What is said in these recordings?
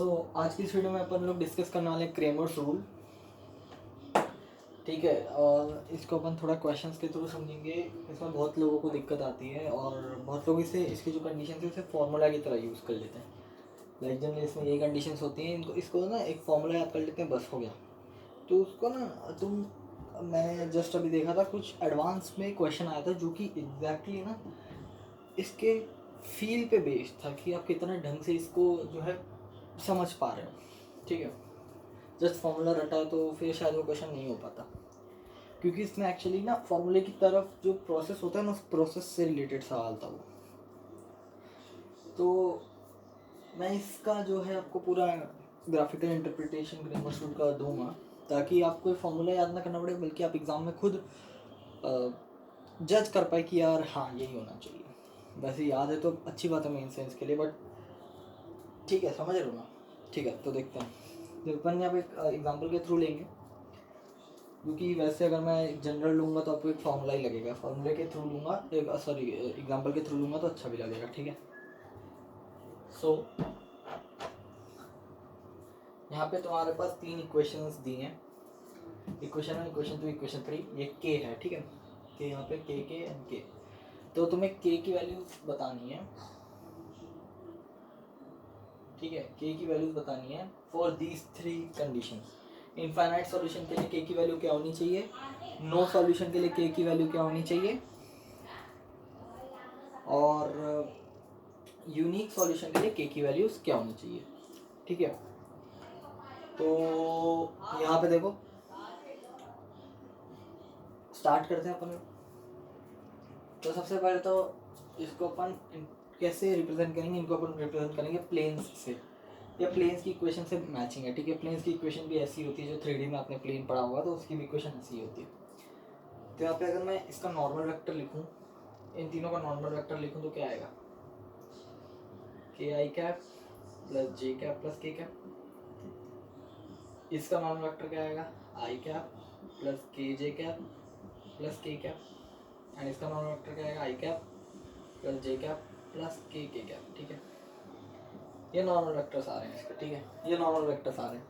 आज की इस वीडियो में अपन लोग डिस्कस करने वाले हैं क्रेमर्स रूल। ठीक है, और इसको अपन थोड़ा क्वेश्चंस के थ्रू समझेंगे। इसमें बहुत लोगों को दिक्कत आती है और बहुत लोग इसे इसकी जो कंडीशन है उसे फार्मूला की तरह यूज़ कर लेते हैं। लाइक जनरली इसमें यही कंडीशंस होती हैं, इनको इसको ना एक फार्मूला याद कर लेते हैं, बस हो गया। तो उसको ना मैंने जस्ट अभी देखा था, कुछ एडवांस में क्वेश्चन आया था जो कि एग्जैक्टली ना इसके फील पे बेस्ड था कि आप कितना ढंग से इसको जो है समझ पा रहे हो। ठीक है, जस्ट फार्मूला रटा तो फिर शायद वो क्वेश्चन नहीं हो पाता, क्योंकि इसमें एक्चुअली ना फार्मूले की तरफ जो प्रोसेस होता है ना, उस प्रोसेस से रिलेटेड सवाल था वो। तो मैं इसका जो है आपको पूरा ग्राफिकल इंटरप्रिटेशन क्रेमर्स रूल का दूंगा, ताकि आपको फार्मूला याद ना करना पड़े, बल्कि आप एग्ज़ाम में खुद जज कर पाए कि यार हाँ यही होना चाहिए। वैसे याद है तो अच्छी बात है मेन सेंस के लिए, बट ठीक है, समझ रहे हो ना। ठीक है, तो देखते हैं। तो अपन यहाँ पे एक एग्जाम्पल के थ्रू लेंगे, क्योंकि वैसे अगर मैं जनरल लूँगा तो आपको एक फार्मूला ही लगेगा। फार्मूले के थ्रू लूँगा, एक सॉरी एग्जाम्पल के थ्रू लूँगा तो अच्छा भी लगेगा। ठीक है, सो यहाँ पे तुम्हारे पास 3 इक्वेशंस दी हैं, इक्वेशन 1, इक्वेशन 2, इक्वेशन 3। ये के है, ठीक है, के यहाँ पे के एंड के। तो तुम्हें के की वैल्यूज बतानी है। ठीक है, के की वैल्यूज बतानी है for these 3 conditions. Infinite solution के लिए के की वैल्यू क्या होनी चाहिए, नो सॉल्यूशन के लिए के की वैल्यू क्या होनी चाहिए, और यूनिक सॉल्यूशन के लिए के की वैल्यूज क्या होनी चाहिए। ठीक है, तो यहाँ पे देखो, स्टार्ट करते हैं अपन। तो सबसे पहले तो इसको अपन कैसे रिप्रेजेंट करेंगे, इनको अपन रिप्रेजेंट करेंगे प्लेन्स से, या प्लेन्स की इक्वेशन से मैचिंग है। ठीक है, प्लेन्स की इक्वेशन भी ऐसी होती है, जो 3D में आपने प्लेन पढ़ा होगा तो उसकी भी इक्वेशन ऐसी होती है। तो यहाँ पे अगर मैं इसका नॉर्मल वेक्टर लिखूँ, इन तीनों का नॉर्मल वेक्टर लिखूँ तो क्या आएगा, के आई कैप प्लस जे कैप प्लस के कैप। इसका नॉर्मल वेक्टर क्या आएगा, आई कैप प्लस के जे कैप प्लस के कैप। एंड इसका नॉर्मल वेक्टर क्या आएगा, आई कैप प्लस जे कैप प्लस के कैप। ठीक है, ये नॉर्मल वेक्टर्स आ रहे हैं इसके। ठीक है, ये नॉर्मल वेक्टर्स आ रहे हैं।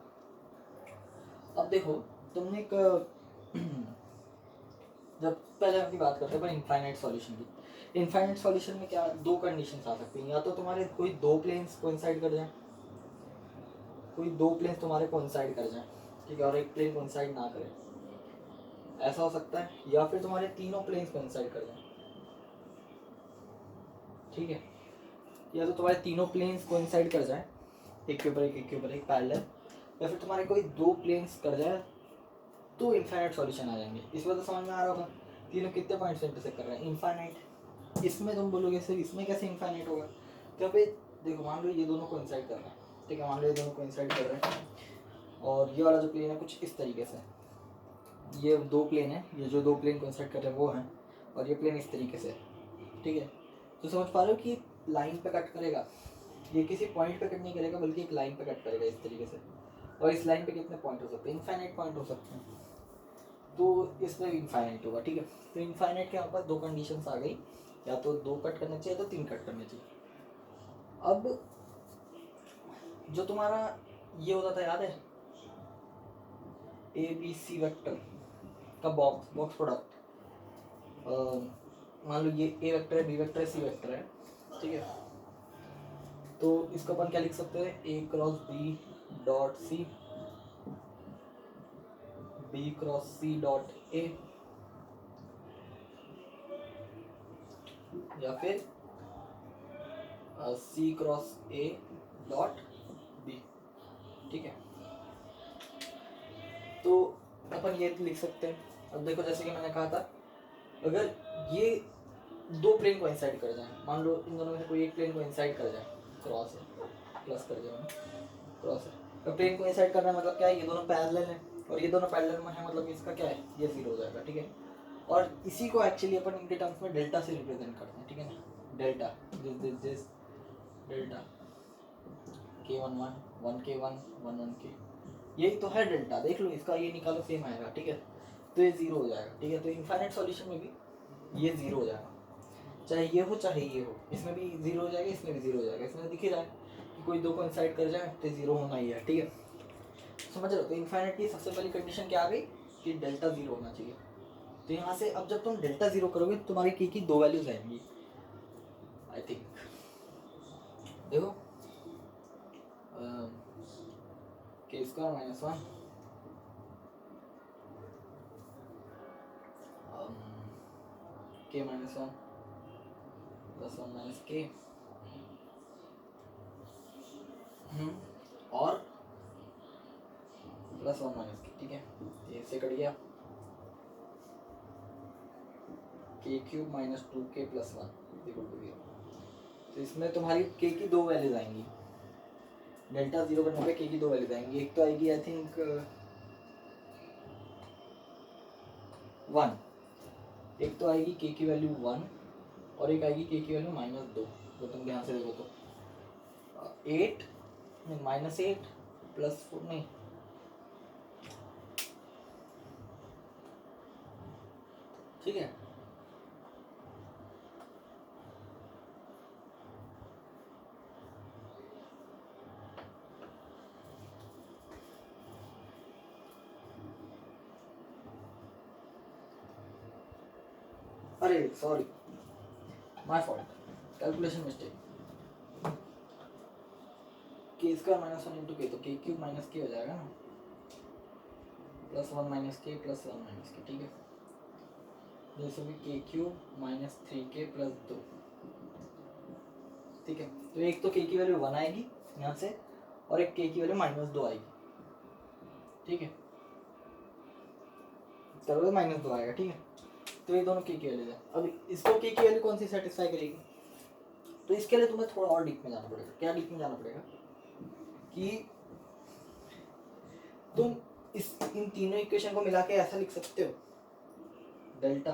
अब देखो, तुमने एक जब पहले अपनी बात करते हैं पर इनफाइनाइट सॉल्यूशन की। इनफाइनाइट सॉल्यूशन में क्या दो कंडीशंस आ सकती हैं, या तो तुम्हारे कोई दो प्लेन्स कोइंसाइड कर जाए, कोई दो प्लेन्स तुम्हारे कोइंसाइड कर जाए, ठीक है, और एक प्लेन कोइंसाइड ना करे, ऐसा हो सकता है। या फिर तुम्हारे तीनों प्लेन्स कोइंसाइड कर जाए। ठीक है, या तो तुम्हारे तीनों प्लेन्स कोइंसाइड कर जाए, एक के ऊपर एक, एक के ऊपर एक पैरेलल, या फिर तुम्हारे कोई दो प्लेन्स कर जाए, तो इनफाइनाइट सॉल्यूशन आ जाएंगे। इस वजह समझ में आ रहा होगा तीनों कितने पॉइंट्स इंटरसेक्ट कर रहे हैं, इनफाइनाइट। इसमें तुम बोलोगे सर इसमें कैसे इनफाइनाइट होगा, तो यहाँ पे देखो, मान लो ये दोनों कोइंसाइड कर रहे हैं। ठीक है, मान लो ये दोनों कोइंसाइड कर रहे हैं, और ये वाला जो प्लेन है कुछ इस तरीके से, ये दो प्लेन है, ये जो दो प्लेन कोइंसाइड कर रहे हैं वो हैं, और ये प्लेन इस तरीके से। ठीक है, तो समझ पा रहे हो कि लाइन पे कट करेगा, ये किसी पॉइंट पे कट नहीं करेगा, बल्कि एक लाइन पे कट करेगा इस तरीके से। और इस लाइन पे कितने पॉइंट हो सकते हैं, इनफाइनाइट पॉइंट हो सकते हैं, तो इसमें इनफाइनाइट होगा। ठीक है, तो इनफाइनाइट के यहाँ पर दो कंडीशंस आ गई, या तो दो कट करने चाहिए तो तीन कट करने चाहिए। अब जो तुम्हारा ये होता था, याद है, ए बी सी वेक्टर का बॉक्स प्रोडक्ट, मान लो ये ए वेक्टर है, बी वेक्टर है, सी वेक्टर है। ठीक है, तो इसको अपन क्या लिख सकते हैं, a cross b dot c, b cross c dot a, या फिर c cross a dot b. ठीक है, तो अपन ये लिख सकते हैं। अब देखो, जैसे कि मैंने कहा था, अगर ये दो प्लेन को इंसाइड कर जाए, मान लो इन दोनों में से कोई एक प्लेन को इंसाइड कर जाए, क्रॉस है, प्लस कर जाए, क्रॉस है, तो प्लेन को इंसाइड करना मतलब क्या है, ये दोनों पैरेलल हैं, और ये दोनों पैरेलल में है, मतलब इसका क्या है, ये जीरो हो जाएगा। ठीक है, और इसी को एक्चुअली अपन इनके टर्म्स में डेल्टा से रिप्रेजेंट करते हैं। ठीक है ना, delta, this delta, k11 1k1 1 के, यही तो है डेल्टा। देख लो, इसका ये निकालो, सेम आएगा। ठीक है, तो ये जीरो हो जाएगा। ठीक है, तो इनफाइनाइट सॉल्यूशन में भी ये जीरो हो जाएगा, चाहे ये हो चाहे ये हो, इसमें भी जीरो हो जाएगा, इसमें भी जीरो हो जाएगा। इसमें दिख ही रहा है कि कोई दो कोइंसाइड कर जाए तो जीरो होना ही है, ठीक है, समझ रहे हो। तो इनफाइनाइट की सबसे पहली कंडीशन क्या आ गई कि डेल्टा जीरो होना चाहिए। तो यहाँ से अब जब तुम डेल्टा जीरो करोगे तो तुम्हारी की दो वैल्यूज आएंगी आई थिंक। देखो के स्क्वायर माइनस वन के minus one plus one minus के और प्लस वन माइनस के, ठीक है, ये से कट गया k cube minus two k plus one equal to zero. तो इसमें तुम्हारी के की दो वैल्यूज आएंगी, डेल्टा जीरो करने पे के की दो वैल्यूज आएंगी। एक तो आएगी आई थिंक वन, एक तो आएगी के की वैल्यू वन और एक आएगी के की वैल्यू माइनस दो। तो तुम ध्यान से देखो तो eight minus eight plus four नहीं ठीक है, अरे sorry my fault, calculation mistake. K square minus one into k, तो के क्यूब माइनस के हो जाएगा ना, plus one minus k plus one minus k, ठीक है। जैसे भी k cube minus three k plus दो, ठीक है। तो एक तो के की वैल्यू वन आएगी यहाँ से और एक के की वैल्यू माइनस दो आएगी, ठीक है, चलो माइनस दो आएगा, ठीक है। तो ये दोनों के की वैल्यू है। अब इसको के की वैल्यू कौन सी सेटिस्फाई करेगी, तो इसके लिए तुम्हें थोड़ा और डीप में जाना पड़ेगा। क्या डीप में जाना पड़ेगा कि तुम इन तीनों इक्वेशन को मिला के ऐसा लिख सकते हो, delta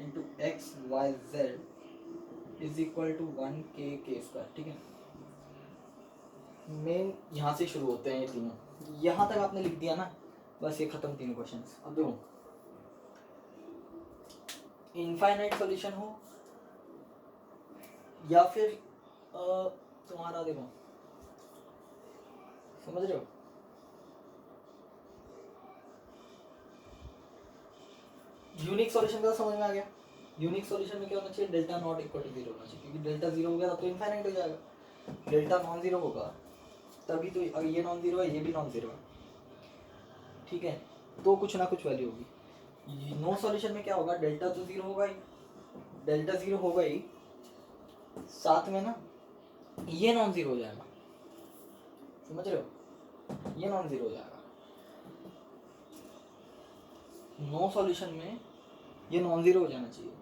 into x y z is equal to one k square, ठीक है। मेन यहाँ से शुरू होते हैं ये तीनों, यहाँ तक आपने लिख दिया ना, बस ये खत्म तीनों क्वेश्चन। अब देखो इनफाइनाइट सॉल्यूशन हो या फिर तुम्हारा देखो, समझ रहे हो, यूनिक सॉल्यूशन का समझ में आ गया। यूनिक सॉल्यूशन में क्या होना चाहिए, delta not equal to zero होना चाहिए, क्योंकि डेल्टा जीरो हो गया तो इनफाइनाइट हो जाएगा। डेल्टा नॉन जीरो होगा तभी तो, अगर ये नॉन जीरो है ये भी नॉन जीरो है, ठीक है, तो कुछ ना कुछ वैल्यू होगी। नो सॉल्यूशन में क्या होगा, डेल्टा तो जीरो होगा ही, डेल्टा जीरो होगा ही, साथ में ना ये नॉन जीरो हो जाएगा, समझ रहे हो, ये नॉन जीरो हो जाएगा। नो सॉल्यूशन में ये नॉन जीरो हो जाना चाहिए।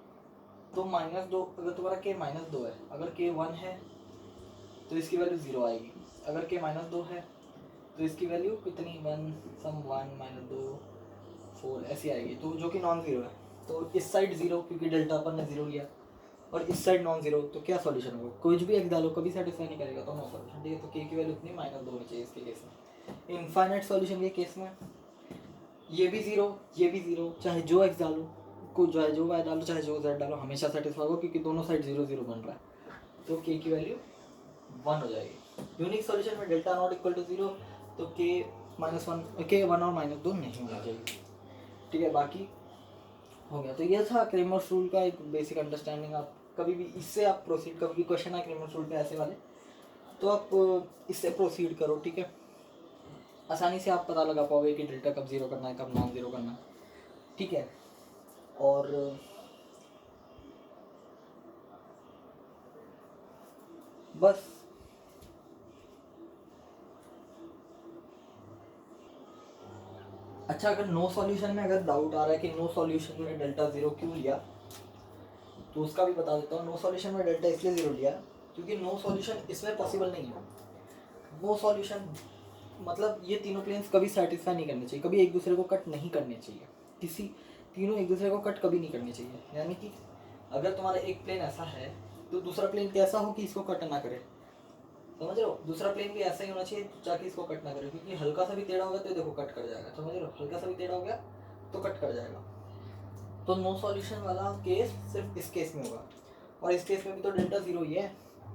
तो माइनस दो, अगर तुम्हारा के माइनस दो है, अगर के वन है तो इसकी वैल्यू जीरो आएगी, अगर के माइनस दो है तो इसकी वैल्यू कितनी, वन सम वन माइनस दो फोर ऐसी आएगी, तो जो कि नॉन जीरो है। तो इस साइड जीरो क्योंकि डेल्टा अपन ने जीरो लिया, और इस साइड नॉन जीरो, तो क्या सॉल्यूशन होगा, कुछ भी एक डालो कभी सेटिस्फाई नहीं करेगा, तो नो सॉल्यूशन, ठीक है। तो के की वैल्यू इतनी माइनस दो होनी चाहिए इसके केस में। इनफाइनाइट सॉल्यूशन के केस में ये भी जीरो, चाहे जो एक्स डालो, को जो है जो वाई डालो, चाहे जो जेड डालो, हमेशा सेटिस्फाई होगा क्योंकि दोनों साइड जीरो जीरो बन रहा है, तो के की वैल्यू वन हो जाएगी। यूनिक सॉल्यूशन में delta not equal to zero, तो k minus one, k one और माइनस दो नहीं होना चाहिए, ठीक है। बाकी हो गया। तो ये था क्रेमर्स रूल का एक बेसिक अंडरस्टैंडिंग। आप कभी भी इससे आप प्रोसीड, कभी भी क्वेश्चन है क्रेमर्स रूल पे ऐसे वाले, तो आप इससे प्रोसीड करो, ठीक है। आसानी से आप पता लगा पाओगे कि डेल्टा कब जीरो करना है, कब नॉन जीरो करना है, ठीक है। और बस अच्छा, अगर नो सॉल्यूशन में अगर डाउट आ रहा है कि नो सॉल्यूशन में डेल्टा जीरो क्यों लिया, तो उसका भी बता देता हूँ। नो सॉल्यूशन में डेल्टा इसलिए जीरो लिया क्योंकि नो सॉल्यूशन इसमें पॉसिबल नहीं है। नो सॉल्यूशन मतलब ये तीनों प्लेन्स कभी सेटिस्फाई नहीं करने चाहिए, कभी एक दूसरे को कट नहीं करने चाहिए, किसी तीनों एक दूसरे को कट कभी नहीं करने चाहिए। यानी कि अगर तुम्हारा एक प्लेन ऐसा है तो दूसरा प्लेन कैसा हो कि इसको कट ना करे, समझ रहे हो। दूसरा प्लेन भी ऐसा ही होना चाहिए ताकि इसको कट ना करे, क्योंकि हल्का सा भी टेढ़ा होगा तो देखो कट कर जाएगा, समझ रहे हो, हल्का सा भी टेढ़ा हो गया तो कट कर जाएगा। तो नो सॉल्यूशन वाला केस सिर्फ इस केस में होगा, और इस केस में भी तो डेल्टा जीरो ही है,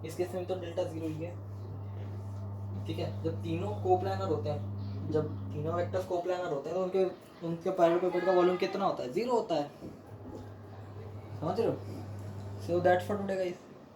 इस केस में भी तो डेल्टा जीरो ही है, ठीक है, जब तीनों कोप्लानर होते हैं, जब तीनों वेक्टर्स कोप्लानर होते हैं तो उनके उनके पाइरोपिपेट का वॉल्यूम कितना होता है, 0 होता है, समझ रहे हो? So that's for today guys.